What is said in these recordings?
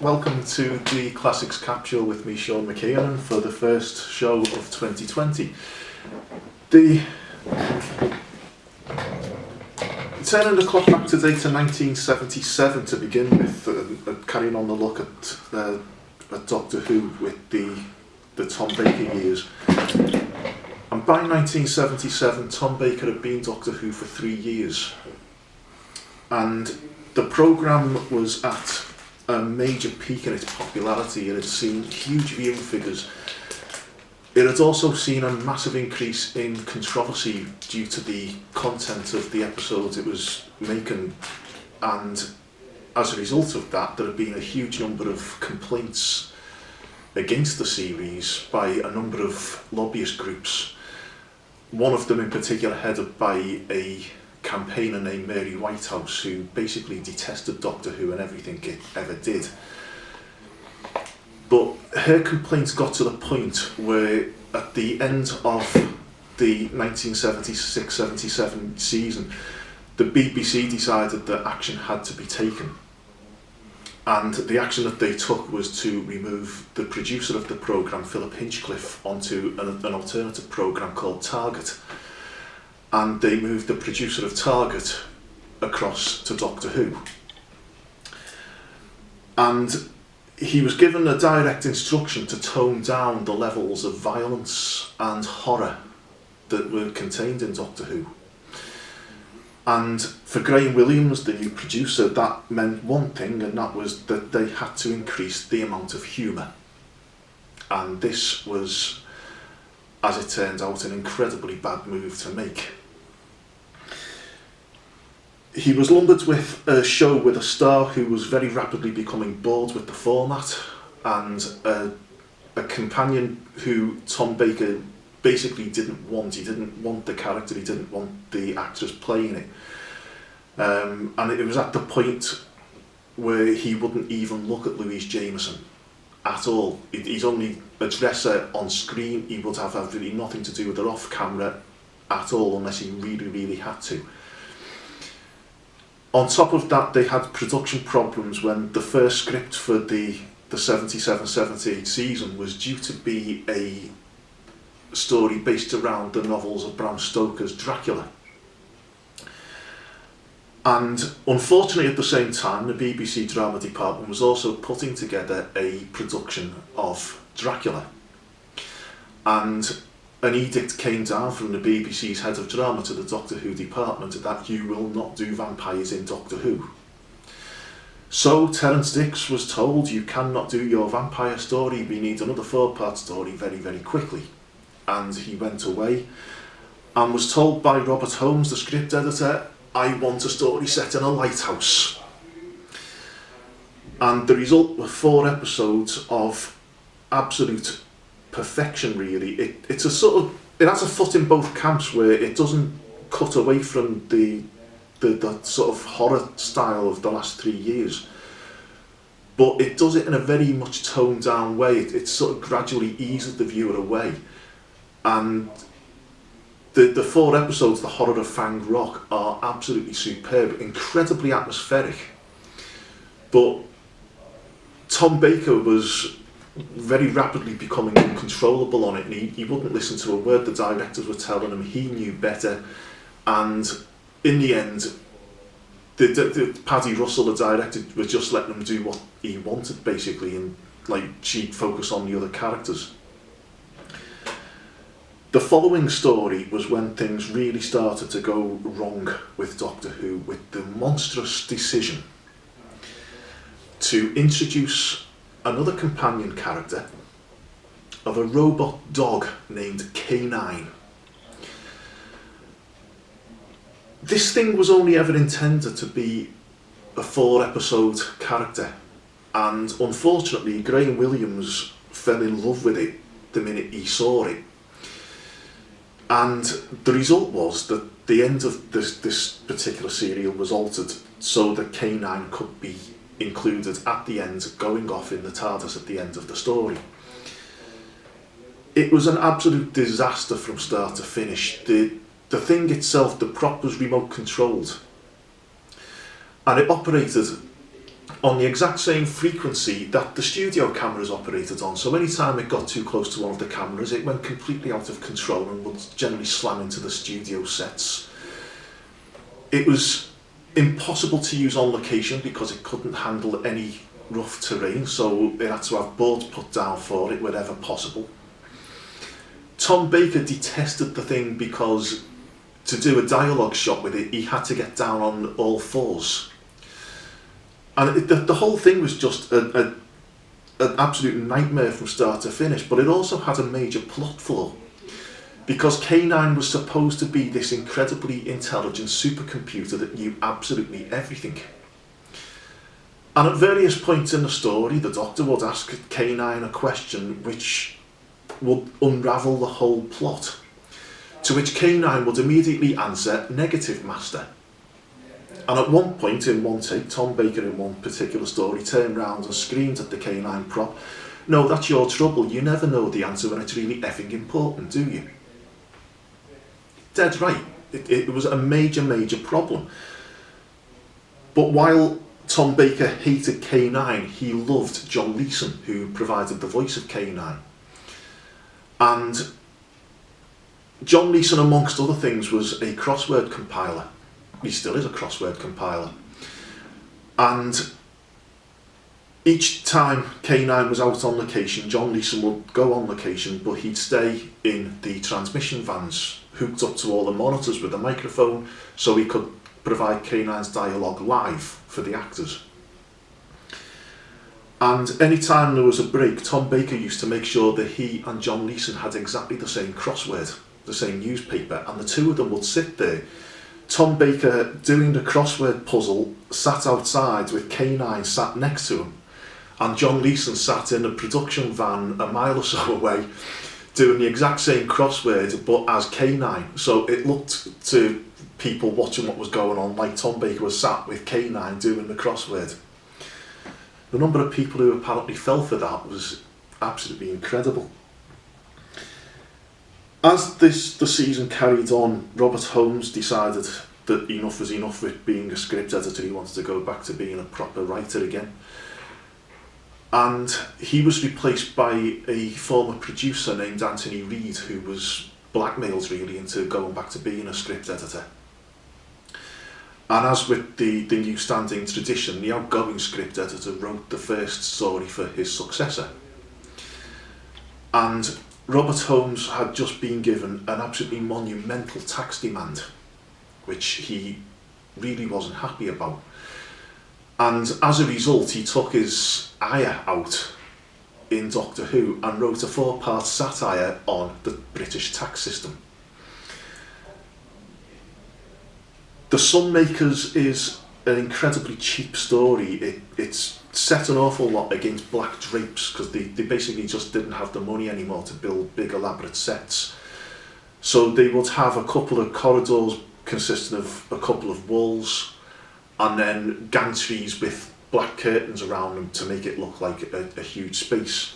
welcome to the Classics Capsule with me, Sean McKeon, for the first show of 2020. Turning the clock back today to 1977 to begin with, carrying on the look at Doctor Who with the Tom Baker years. And by 1977, Tom Baker had been Doctor Who for 3 years. And the programme was at a major peak in its popularity. It had seen huge viewing figures. It had also seen a massive increase in controversy due to the content of the episodes it was making, and as a result of that there had been a huge number of complaints against the series by a number of lobbyist groups, one of them in particular headed by a campaigner named Mary Whitehouse, who basically detested Doctor Who and everything it ever did. But her complaints got to the point where at the end of the 1976-77 season, the BBC decided that action had to be taken. And the action that they took was to remove the producer of the programme, Philip Hinchcliffe, onto an alternative programme called Target. And they moved the producer of Target across to Doctor Who. And he was given a direct instruction to tone down the levels of violence and horror that were contained in Doctor Who. And for Graham Williams, the new producer, that meant one thing, and that was that they had to increase the amount of humour. And this was, as it turned out, an incredibly bad move to make. He was lumbered with a show with a star who was very rapidly becoming bored with the format, and a companion who Tom Baker basically didn't want. He didn't want the character, he didn't want the actress playing it. And it was at the point where he wouldn't even look at Louise Jameson at all. He's only address her on screen. He would have absolutely nothing to do with her off camera at all unless he really, really had to. On top of that, they had production problems when the first script for the 77-78 season was due to be a story based around the novels of Bram Stoker's Dracula. And unfortunately at the same time, the BBC drama department was also putting together a production of Dracula. And an edict came down from the BBC's head of drama to the Doctor Who department that you will not do vampires in Doctor Who. So Terrance Dicks was told, you cannot do your vampire story, we need another 4-part story very, very quickly. And he went away and was told by Robert Holmes, the script editor, I want a story set in a lighthouse. And the result were 4 episodes of absolute perfection, really. It's a sort of, it has a foot in both camps, where it doesn't cut away from the sort of horror style of the last 3 years, but it does it in a very much toned down way. It sort of gradually eases the viewer away. And the 4 episodes, The Horror of Fang Rock, are absolutely superb, incredibly atmospheric. But Tom Baker was very rapidly becoming uncontrollable on it, and he wouldn't listen to a word the directors were telling him. He knew better, and in the end, the Paddy Russell, the director, was just letting him do what he wanted, basically, and like she'd focus on the other characters. The following story was when things really started to go wrong with Doctor Who, with the monstrous decision to introduce another companion character of a robot dog named K9. This thing was only ever intended to be a 4-episode character, and unfortunately Graham Williams fell in love with it the minute he saw it. And the result was that the end of this particular serial was altered so that K9 could be included at the end, going off in the TARDIS at the end of the story. It was an absolute disaster from start to finish. The thing itself, the prop, was remote controlled, and it operated on the exact same frequency that the studio cameras operated on. So anytime it got too close to one of the cameras, it went completely out of control and would generally slam into the studio sets. It was impossible to use on location because it couldn't handle any rough terrain, so it had to have boards put down for it wherever possible. Tom Baker detested the thing because to do a dialogue shot with it, he had to get down on all fours. And the whole thing was just an absolute nightmare from start to finish, but it also had a major plot flaw. Because K9 was supposed to be this incredibly intelligent supercomputer that knew absolutely everything. And at various points in the story, the Doctor would ask K9 a question which would unravel the whole plot. To which K9 would immediately answer, "Negative, Master." And at one point in one take, Tom Baker in one particular story turned round and screamed at the K9 prop, "No, that's your trouble. You never know the answer when it's really effing important, do you?" Dead right. It was a major, major problem. But while Tom Baker hated K9, he loved John Leeson, who provided the voice of K9. And John Leeson, amongst other things, was a crossword compiler. He still is a crossword compiler. And each time K9 was out on location, John Leeson would go on location, but he'd stay in the transmission vans, hooked up to all the monitors with a microphone, so he could provide K9's dialogue live for the actors. And any time there was a break, Tom Baker used to make sure that he and John Leeson had exactly the same crossword, the same newspaper, and the two of them would sit there. Tom Baker, doing the crossword puzzle, sat outside with K9 sat next to him, and John Leeson sat in a production van a mile or so away, doing the exact same crossword, but as K9. So it looked to people watching what was going on like Tom Baker was sat with K9 doing the crossword. The number of people who apparently fell for that was absolutely incredible. As the season carried on, Robert Holmes decided that enough was enough with being a script editor. He wanted to go back to being a proper writer again. And he was replaced by a former producer named Anthony Reid, who was blackmailed really into going back to being a script editor. And as with the new standing tradition, the outgoing script editor wrote the first story for his successor. And Robert Holmes had just been given an absolutely monumental tax demand, which he really wasn't happy about. And as a result, he took his ire out in Doctor Who and wrote a 4-part satire on the British tax system. The Sunmakers is an incredibly cheap story. It's set an awful lot against black drapes because they basically just didn't have the money anymore to build big elaborate sets. So they would have a couple of corridors consisting of a couple of walls and then gantries with black curtains around them to make it look like a huge space.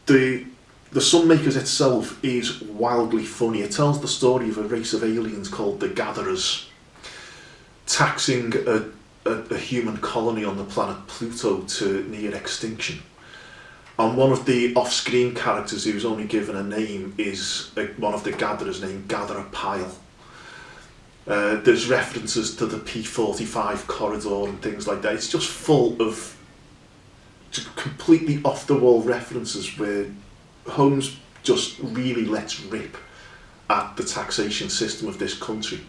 The Sunmakers itself is wildly funny. It tells the story of a race of aliens called the Gatherers taxing a human colony on the planet Pluto to near extinction. And one of the off-screen characters who's only given a name is one of the Gatherers named Gatherer Pyle. There's references to the P45 corridor and things like that. It's just full of completely off-the-wall references where Holmes just really lets rip at the taxation system of this country.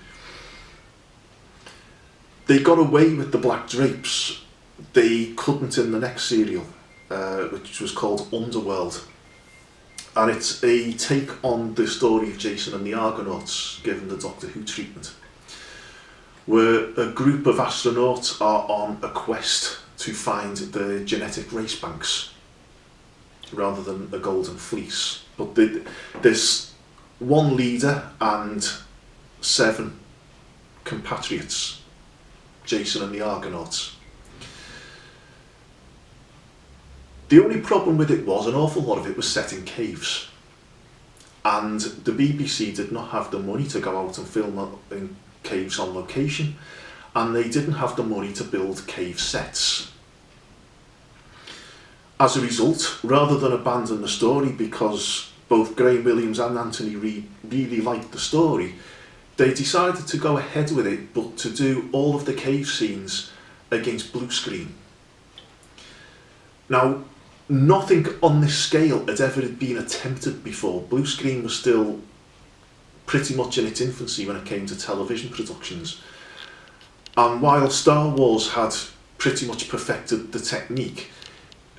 They got away with the black drapes. They couldn't in the next serial, which was called Underworld. And it's a take on the story of Jason and the Argonauts, given the Doctor Who treatment, where a group of astronauts are on a quest to find the genetic race banks rather than a golden fleece. But there's one leader and 7 compatriots, Jason and the Argonauts. The only problem with it was an awful lot of it was set in caves, and the BBC did not have the money to go out and film in caves on location, and they didn't have the money to build cave sets. As a result, rather than abandon the story because both Graham Williams and Anthony Read really liked the story, they decided to go ahead with it, but to do all of the cave scenes against blue screen. Now, nothing on this scale had ever been attempted before. Blue screen was still pretty much in its infancy when it came to television productions. And while Star Wars had pretty much perfected the technique,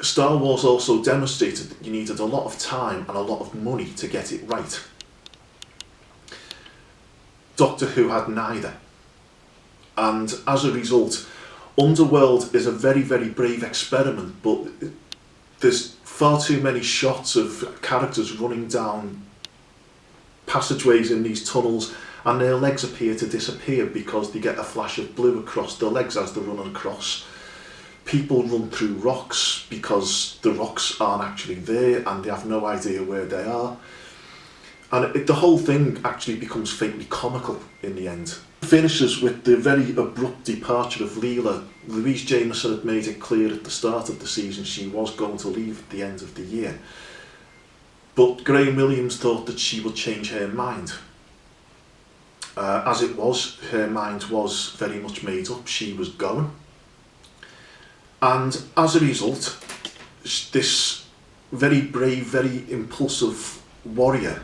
Star Wars also demonstrated that you needed a lot of time and a lot of money to get it right. Doctor Who had neither. And as a result, Underworld is a very, very brave experiment, but there's far too many shots of characters running down passageways in these tunnels, and their legs appear to disappear because they get a flash of blue across their legs as they're running across. People run through rocks because the rocks aren't actually there and they have no idea where they are. And the whole thing actually becomes faintly comical in the end. Finishes with the very abrupt departure of Leela. Louise Jameson had made it clear at the start of the season she was going to leave at the end of the year. But Graham Williams thought that she would change her mind. As it was, her mind was very much made up. She was going. And as a result, this very brave, very impulsive warrior,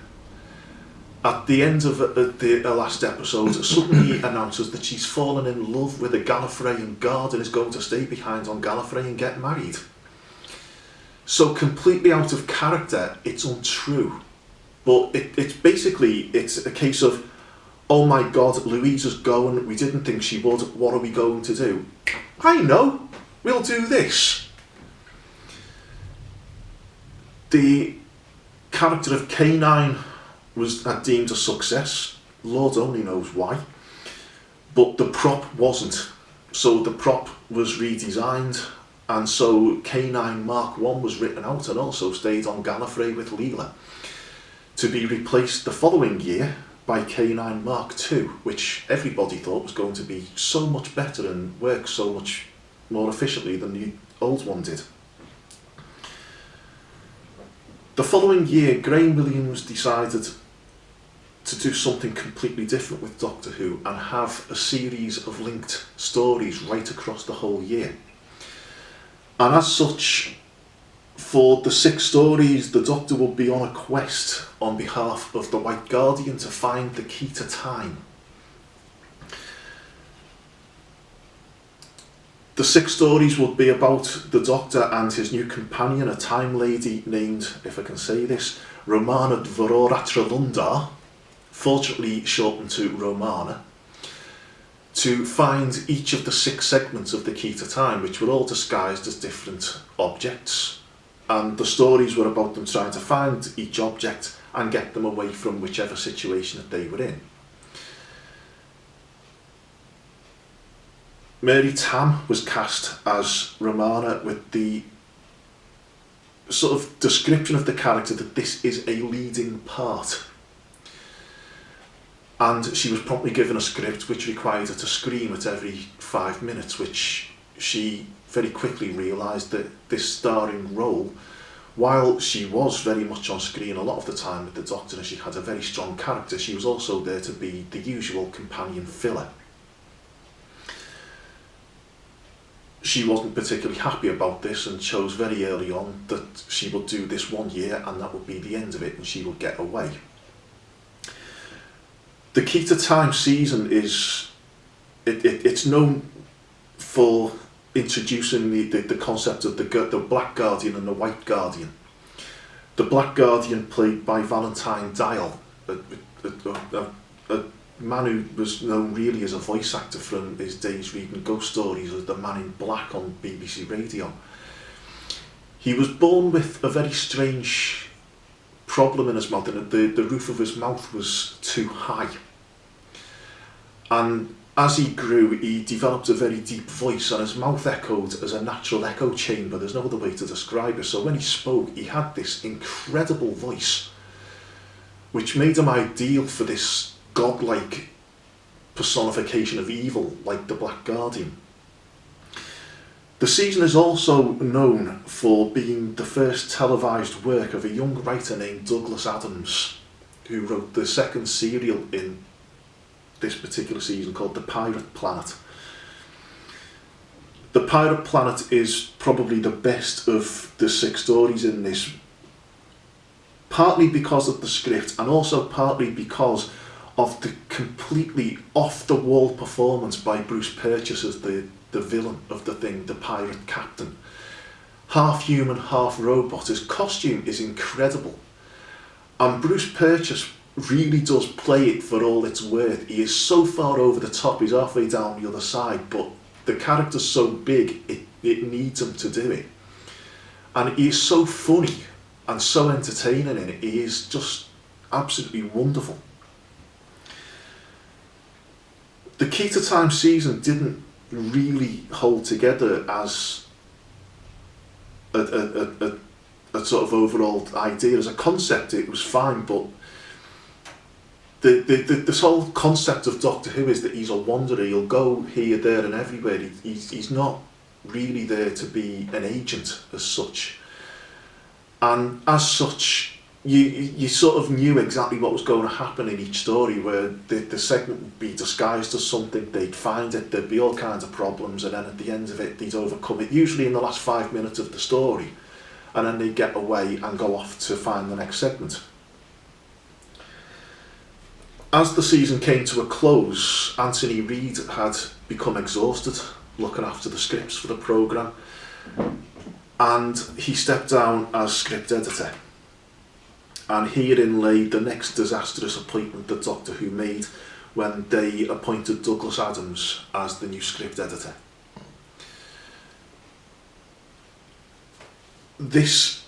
at the end of the last episode, suddenly announces that she's fallen in love with a Gallifreyan guard and is going to stay behind on Gallifrey and get married. So completely out of character, it's untrue. But it's a case of, oh my God, Louise is going, we didn't think she would, what are we going to do? I know, we'll do this. The character of K9 was deemed a success. Lord only knows why. But the prop wasn't. So the prop was redesigned, and so K9 Mark 1 was written out and also stayed on Gallifrey with Leela, to be replaced the following year by K9 Mark 2, which everybody thought was going to be so much better and work so much more efficiently than the old one did. The following year, Graham Williams decided to do something completely different with Doctor Who and have a series of linked stories right across the whole year. And as such, for the 6 stories, the Doctor will be on a quest on behalf of the White Guardian to find the key to time. The 6 stories would be about the Doctor and his new companion, a time lady named, if I can say this, Romana Dvoraratralundar, fortunately shortened to Romana, to find each of the 6 segments of the key to time, which were all disguised as different objects. And the stories were about them trying to find each object and get them away from whichever situation that they were in. Mary Tam was cast as Romana with the sort of description of the character that this is a leading part. And she was promptly given a script which required her to scream at every 5 minutes, which she very quickly realised that this starring role, while she was very much on screen a lot of the time with the Doctor and she had a very strong character, she was also there to be the usual companion filler. She wasn't particularly happy about this and chose very early on that she would do this 1 year and that would be the end of it and she would get away. The Key to Time season is, it's known for introducing the concept of the Black Guardian and the White Guardian. The Black Guardian, played by Valentine Dial, a man who was known really as a voice actor from his days reading ghost stories as the Man in Black on BBC Radio. He was born with a very strange problem in his mouth, and the roof of his mouth was too high. And as he grew, he developed a very deep voice, and his mouth echoed as a natural echo chamber. There's no other way to describe it. So when he spoke, he had this incredible voice, which made him ideal for this godlike personification of evil like the Black Guardian. The season is also known for being the first televised work of a young writer named Douglas Adams, who wrote the second serial in this particular season called The Pirate Planet. The Pirate Planet is probably the best of the 6 stories in this, partly because of the script and also partly because of the completely off-the-wall performance by Bruce Purchase as the villain of the thing, the pirate captain. Half human, half robot. His costume is incredible. And Bruce Purchase really does play it for all it's worth. He is so far over the top, he's halfway down the other side, but the character's so big, it needs him to do it. And he is so funny and so entertaining in it. He is just absolutely wonderful. The Key to Time season didn't really hold together as a sort of overall idea. As a concept, it was fine, but this whole concept of Doctor Who is that he's a wanderer. He'll go here, there and everywhere. He's not really there to be an agent as such. And as such, you sort of knew exactly what was going to happen in each story, where the segment would be disguised as something, they'd find it, there'd be all kinds of problems, and then at the end of it, they'd overcome it, usually in the last 5 minutes of the story, and then they'd get away and go off to find the next segment. As the season came to a close, Anthony Reid had become exhausted looking after the scripts for the programme, and he stepped down as script editor. And herein lay the next disastrous appointment that Doctor Who made when they appointed Douglas Adams as the new script editor. This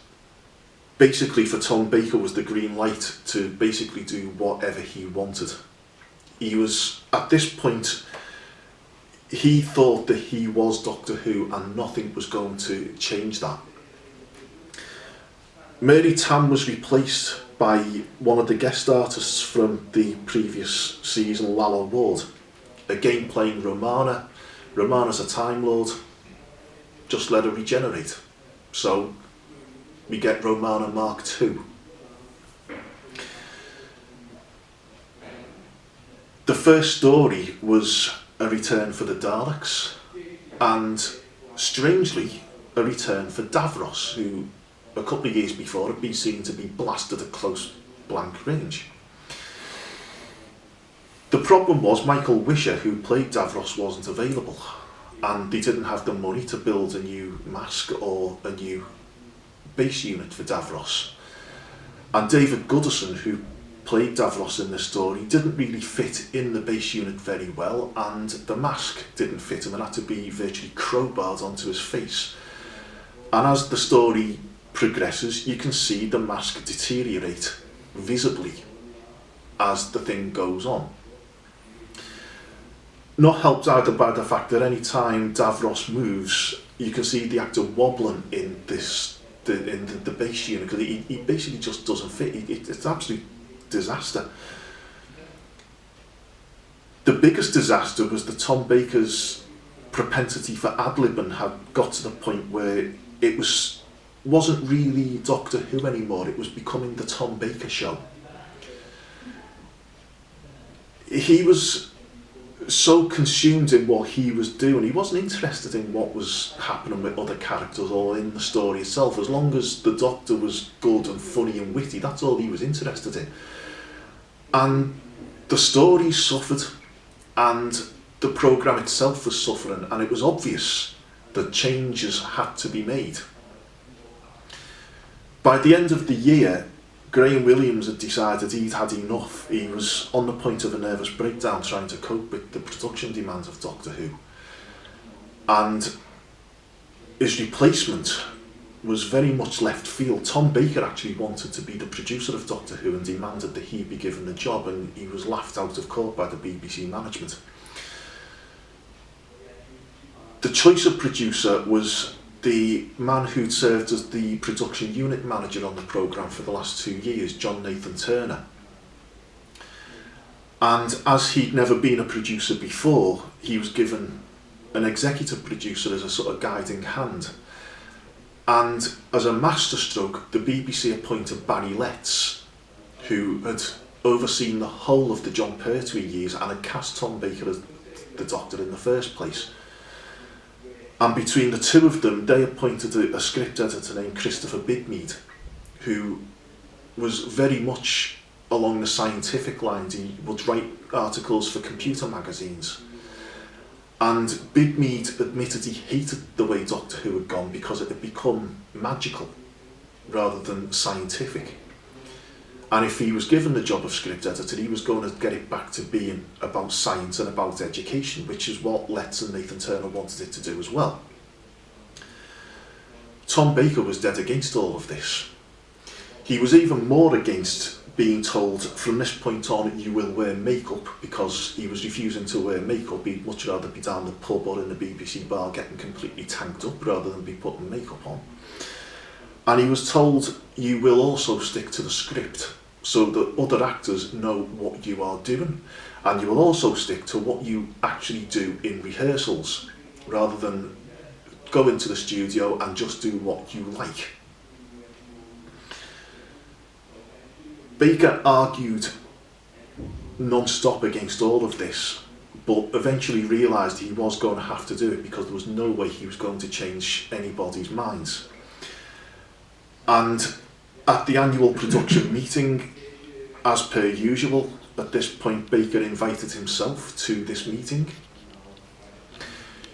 basically for Tom Baker was the green light to basically do whatever he wanted. He was, at this point, he thought that he was Doctor Who and nothing was going to change that. Mary Tam was replaced by one of the guest artists from the previous season, Lalla Ward, again playing Romana. Romana's a Time Lord, just let her regenerate. So we get Romana Mark II. The first story was a return for the Daleks, and strangely a return for Davros, who a couple of years before had been seen to be blasted at close blank range. The problem was Michael Wisher, who played Davros, wasn't available, and they didn't have the money to build a new mask or a new base unit for Davros. And David Goodison, who played Davros in the story, didn't really fit in the base unit very well, and the mask didn't fit him and had to be virtually crowbarred onto his face. And as the story progresses, you can see the mask deteriorate visibly as the thing goes on. Not helped either by the fact that any time Davros moves, you can see the actor wobbling in the base unit, because he basically just doesn't fit. It's an absolute disaster. The biggest disaster was that Tom Baker's propensity for ad-libbing had got to the point where it wasn't really Doctor Who anymore, it was becoming the Tom Baker Show. He was so consumed in what he was doing, he wasn't interested in what was happening with other characters or in the story itself. As long as the Doctor was good and funny and witty, that's all he was interested in. And the story suffered, and the programme itself was suffering, and it was obvious that changes had to be made. By the end of the year, Graham Williams had decided he'd had enough. He was on the point of a nervous breakdown trying to cope with the production demands of Doctor Who. And his replacement was very much left field. Tom Baker actually wanted to be the producer of Doctor Who and demanded that he be given the job, and he was laughed out of court by the BBC management. The choice of producer was the man who'd served as the production unit manager on the programme for the last 2 years, John Nathan Turner. And as he'd never been a producer before, he was given an executive producer as a sort of guiding hand. And as a masterstroke, the BBC appointed Barry Letts, who had overseen the whole of the Jon Pertwee years and had cast Tom Baker as the Doctor in the first place. And between the two of them, they appointed a script editor named Christopher Bidmead, who was very much along the scientific lines. He would write articles for computer magazines. And Bidmead admitted he hated the way Doctor Who had gone because it had become magical rather than scientific. And if he was given the job of script editor, he was going to get it back to being about science and about education, which is what Letts and Nathan Turner wanted it to do as well. Tom Baker was dead against all of this. He was even more against being told, from this point on, you will wear makeup, because he was refusing to wear makeup. He'd much rather be down the pub or in the BBC bar getting completely tanked up rather than be putting makeup on. And he was told, you will also stick to the script so that other actors know what you are doing, and you will also stick to what you actually do in rehearsals rather than go into the studio and just do what you like. Baker argued non-stop against all of this, but eventually realised he was going to have to do it because there was no way he was going to change anybody's minds. And at the annual production meeting, as per usual, at this point Baker invited himself to this meeting.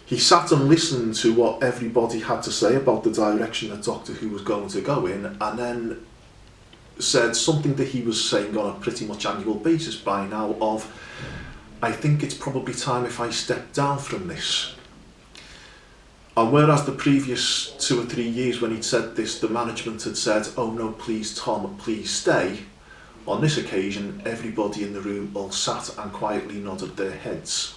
He sat and listened to what everybody had to say about the direction that Doctor Who was going to go in, and then said something that he was saying on a pretty much annual basis by now of, I think it's probably time if I step down from this. And whereas the previous 2 or 3 years when he'd said this, the management had said, oh no, please Tom, please stay, on this occasion everybody in the room all sat and quietly nodded their heads.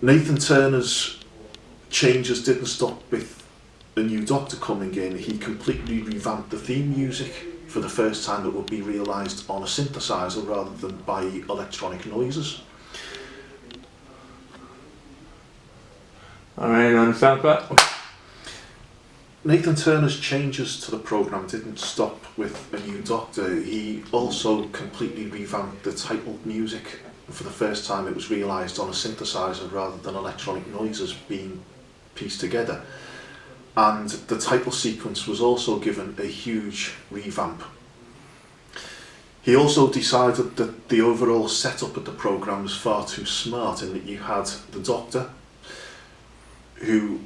Nathan Turner's changes didn't stop with the new Doctor coming in. He completely revamped the theme music for the first time that would be realised on a synthesizer rather than by electronic noises. I understand that. Nathan Turner's changes to the programme didn't stop with a new Doctor. He also completely revamped the title music. For the first time it was realised on a synthesizer rather than electronic noises being pieced together. And the title sequence was also given a huge revamp. He also decided that the overall setup of the programme was far too smart, in that you had the Doctor, who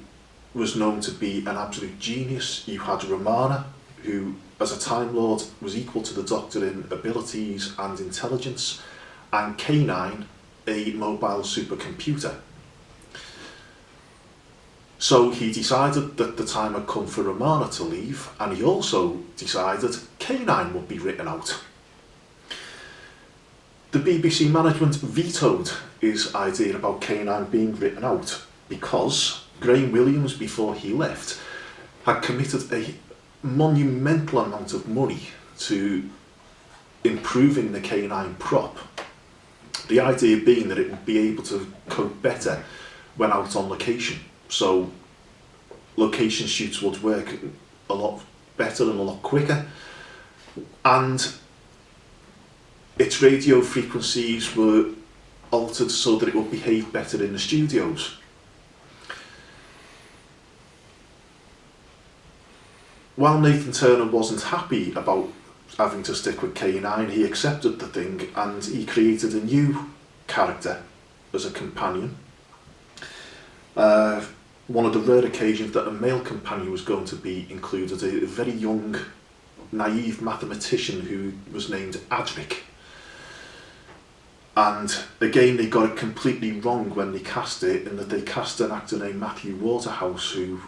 was known to be an absolute genius. You had Romana, who as a Time Lord was equal to the Doctor in abilities and intelligence, and K9, a mobile supercomputer. So he decided that the time had come for Romana to leave, and he also decided K9 would be written out. The BBC management vetoed his idea about K9 being written out because Graham Williams, before he left, had committed a monumental amount of money to improving the K9 prop. The idea being that it would be able to cope better when out on location. So location shoots would work a lot better and a lot quicker, and its radio frequencies were altered so that it would behave better in the studios. While Nathan Turner wasn't happy about having to stick with K9, he accepted the thing and he created a new character as a companion. One of the rare occasions that a male companion was going to be included, a very young, naive mathematician who was named Adric. And again, they got it completely wrong when they cast it, in that they cast an actor named Matthew Waterhouse, who,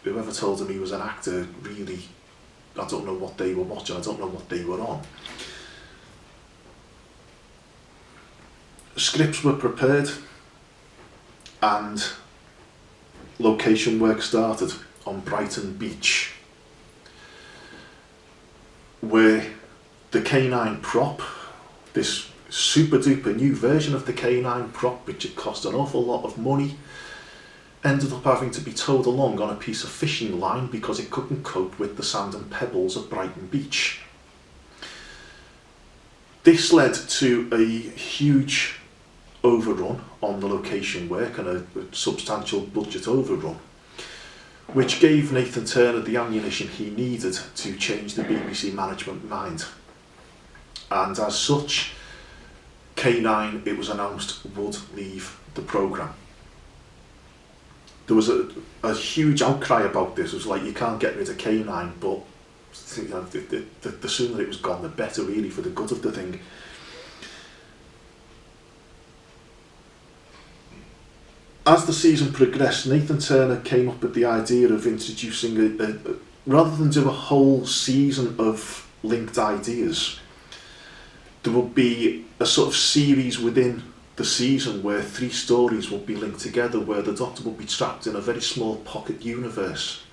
whoever told him he was an actor, really, I don't know what they were watching, I don't know what they were on. Scripts were prepared and location work started on Brighton Beach, where the K9 prop, this super duper new version of the K9 prop, which had cost an awful lot of money, ended up having to be towed along on a piece of fishing line because it couldn't cope with the sand and pebbles of Brighton Beach. This led to a huge overrun on the location work and a substantial budget overrun, which gave Nathan Turner the ammunition he needed to change the BBC management mind. And as such, K9, it was announced, would leave the programme. There was a huge outcry about this. It was like, you can't get rid of K9, but you know, the sooner it was gone, the better, really, for the good of the thing. As the season progressed, Nathan Turner came up with the idea of introducing rather than do a whole season of linked ideas, there would be a sort of series within the season where 3 stories would be linked together, where the Doctor would be trapped in a very small pocket universe.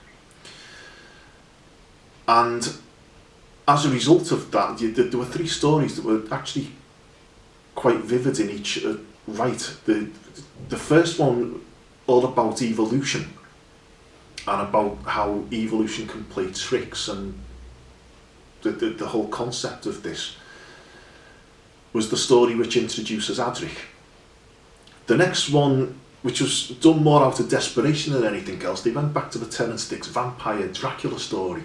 And as a result of that, there were 3 stories that were actually quite vivid in each right. The first one, all about evolution, and about how evolution can play tricks, and the whole concept of this was the story which introduces Adric. The next one, which was done more out of desperation than anything else, they went back to the Terrance Dicks vampire Dracula story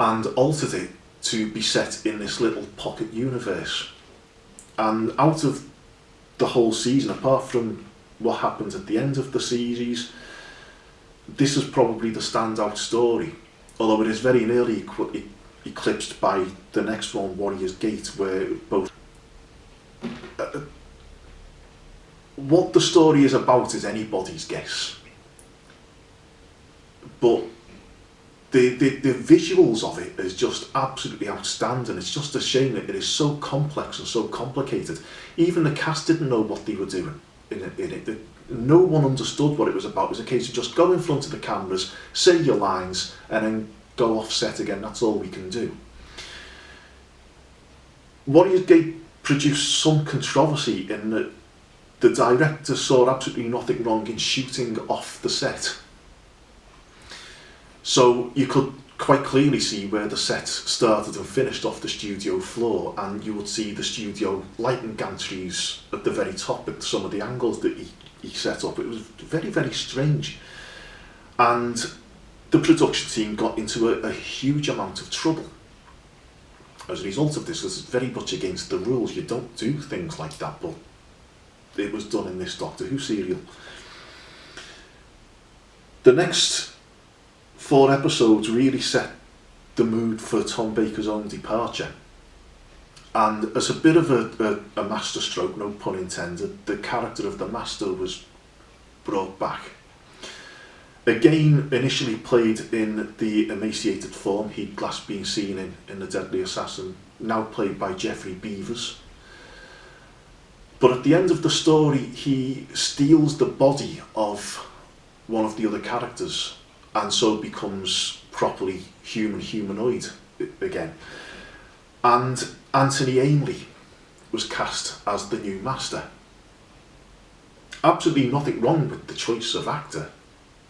and altered it to be set in this little pocket universe. And out of the whole season, apart from what happens at the end of the series, this is probably the standout story, although it is very nearly eclipsed by the next one, Warrior's Gate, where both what the story is about is anybody's guess, but the visuals of it is just absolutely outstanding. It's just a shame that it is so complex and so complicated. Even the cast didn't know what they were doing in it. No one understood what it was about. It was a case of just go in front of the cameras, say your lines, and then go off set again. That's all we can do. Warrior's Gate produced some controversy in that the director saw absolutely nothing wrong in shooting off the set. So you could quite clearly see where the set started and finished off the studio floor, and you would see the studio lighting gantries at the very top at some of the angles that he set up. It was very, very strange. And the production team got into a huge amount of trouble as a result of this. This is very much against the rules. You don't do things like that, but it was done in this Doctor Who serial. The next 4 episodes really set the mood for Tom Baker's own departure. And as a bit of a masterstroke, no pun intended, the character of the Master was brought back. Again, initially played in the emaciated form he'd last been seen in The Deadly Assassin, now played by Geoffrey Beevers. But at the end of the story, he steals the body of one of the other characters, and so becomes properly humanoid again. And Anthony Ainley was cast as the new Master. Absolutely nothing wrong with the choice of actor,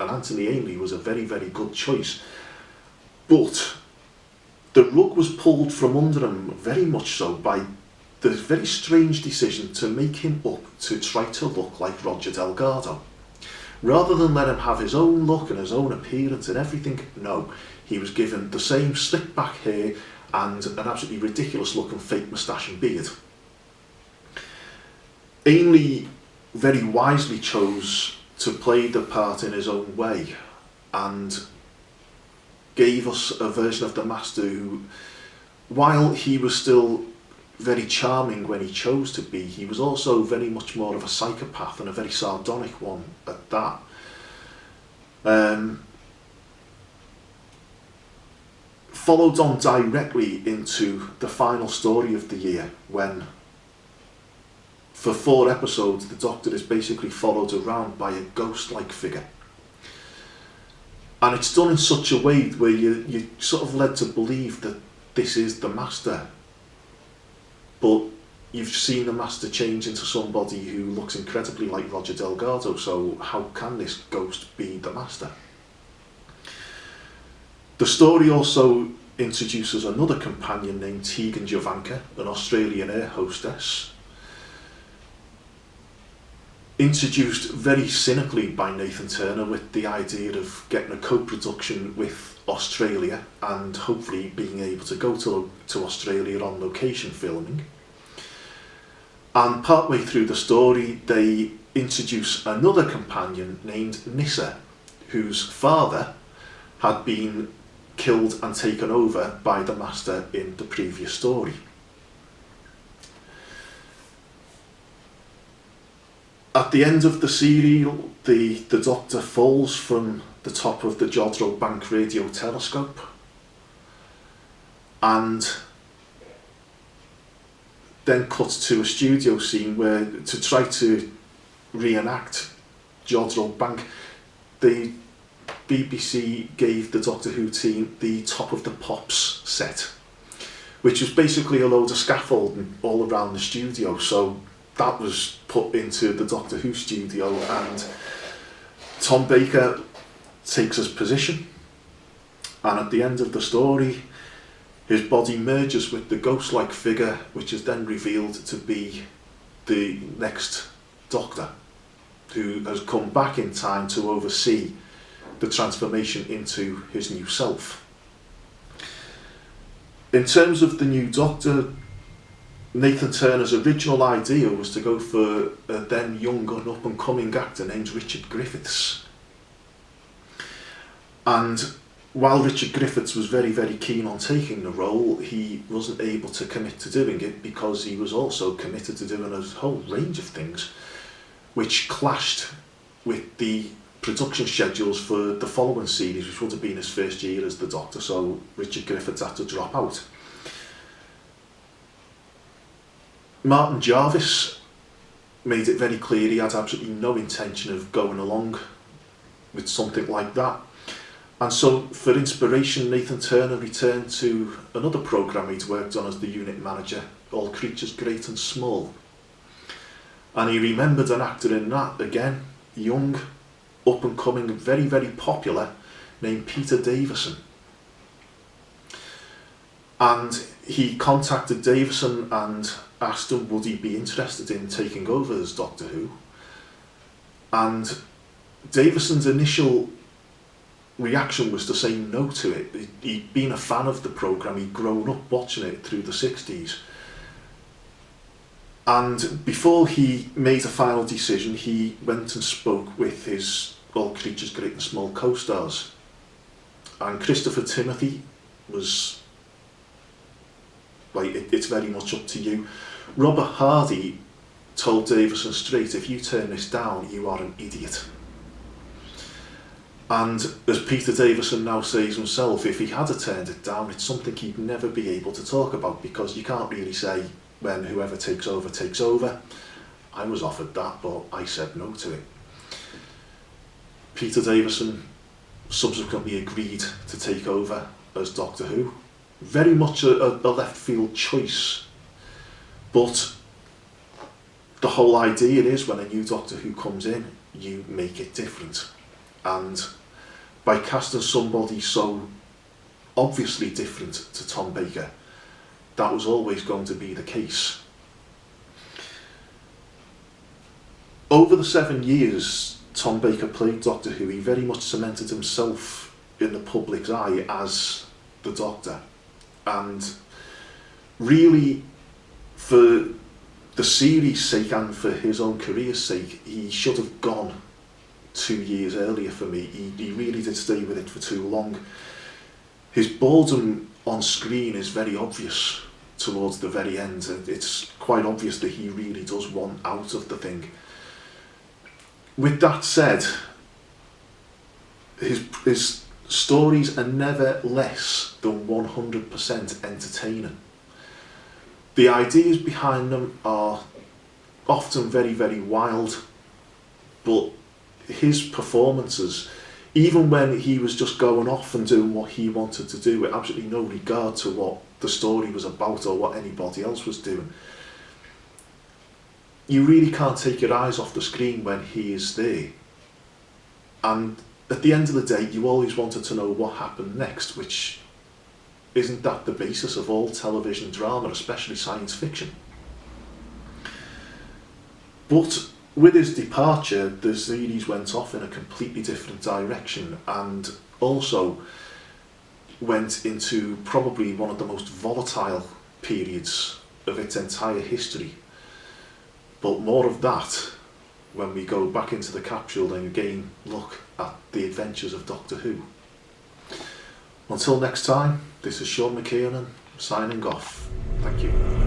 and Anthony Ainley was a very, very good choice. But the rug was pulled from under him, very much so, by the very strange decision to make him up to try to look like Roger Delgado. Rather than let him have his own look and his own appearance and everything, no, he was given the same slick back hair and an absolutely ridiculous looking fake moustache and beard. Ainley very wisely chose to play the part in his own way and gave us a version of the Master who, while he was still very charming when he chose to be, he was also very much more of a psychopath, and a very sardonic one at that. Followed on directly into the final story of the year, when for 4 episodes the Doctor is basically followed around by a ghost-like figure. And it's done in such a way where you're sort of led to believe that this is the Master, but you've seen the Master change into somebody who looks incredibly like Roger Delgado, so how can this ghost be the Master? The story also introduces another companion named Tegan Jovanka, an Australian air hostess, introduced very cynically by Nathan Turner with the idea of getting a co-production with Australia and hopefully being able to go to Australia on location filming. And partway through the story they introduce another companion named Nissa, whose father had been killed and taken over by the Master in the previous story. At the end of the serial, the Doctor falls from the top of the Jodrell Bank radio telescope, and then cuts to a studio scene where, to try to reenact Jodrell Bank, the BBC gave the Doctor Who team the Top of the Pops set, which was basically a load of scaffolding all around the studio. So that was put into the Doctor Who studio, and Tom Baker takes his position, and at the end of the story his body merges with the ghost-like figure, which is then revealed to be the next Doctor, who has come back in time to oversee the transformation into his new self. In terms of the new Doctor, Nathan Turner's original idea was to go for a then young and up-and-coming actor named Richard Griffiths. And while Richard Griffiths was very, very keen on taking the role, he wasn't able to commit to doing it because he was also committed to doing a whole range of things which clashed with the production schedules for the following series, which would have been his first year as the Doctor, so Richard Griffiths had to drop out. Martin Jarvis made it very clear he had absolutely no intention of going along with something like that. And so, for inspiration, Nathan Turner returned to another programme he'd worked on as the unit manager, All Creatures Great and Small. And he remembered an actor in that, again, young, up-and-coming, very, very popular, named Peter Davison. And he contacted Davison and asked him would he be interested in taking over as Doctor Who. And Davison's initial reaction was to say no to it. He'd been a fan of the programme, he'd grown up watching it through the 60s. And before he made a final decision, he went and spoke with his All Creatures Great and Small co-stars. And Christopher Timothy was like, it's very much up to you. Robert Hardy told Davison straight, if you turn this down, you are an idiot. And as Peter Davison now says himself, if he had turned it down, it's something he'd never be able to talk about, because you can't really say when whoever takes over takes over. I was offered that, but I said no to it. Peter Davison subsequently agreed to take over as Doctor Who. Very much a left field choice, but the whole idea is when a new Doctor Who comes in, you make it different. And by casting somebody so obviously different to Tom Baker, that was always going to be the case. Over the 7 years Tom Baker played Doctor Who, he very much cemented himself in the public's eye as the Doctor. And really, for the series' sake and for his own career's sake, he should have gone 2 years earlier for me. He really did stay with it for too long. His boredom on screen is very obvious towards the very end, and it's quite obvious that he really does want out of the thing. With that said, his stories are never less than 100% entertaining. The ideas behind them are often very, very wild, but his performances, even when he was just going off and doing what he wanted to do with absolutely no regard to what the story was about or what anybody else was doing, you really can't take your eyes off the screen when he is there. And at the end of the day, you always wanted to know what happened next, which isn't that the basis of all television drama, especially science fiction? But with his departure, the series went off in a completely different direction and also went into probably one of the most volatile periods of its entire history. But more of that when we go back into the capsule and again look at the adventures of Doctor Who. Until next time, this is Sean McKiernan signing off. Thank you.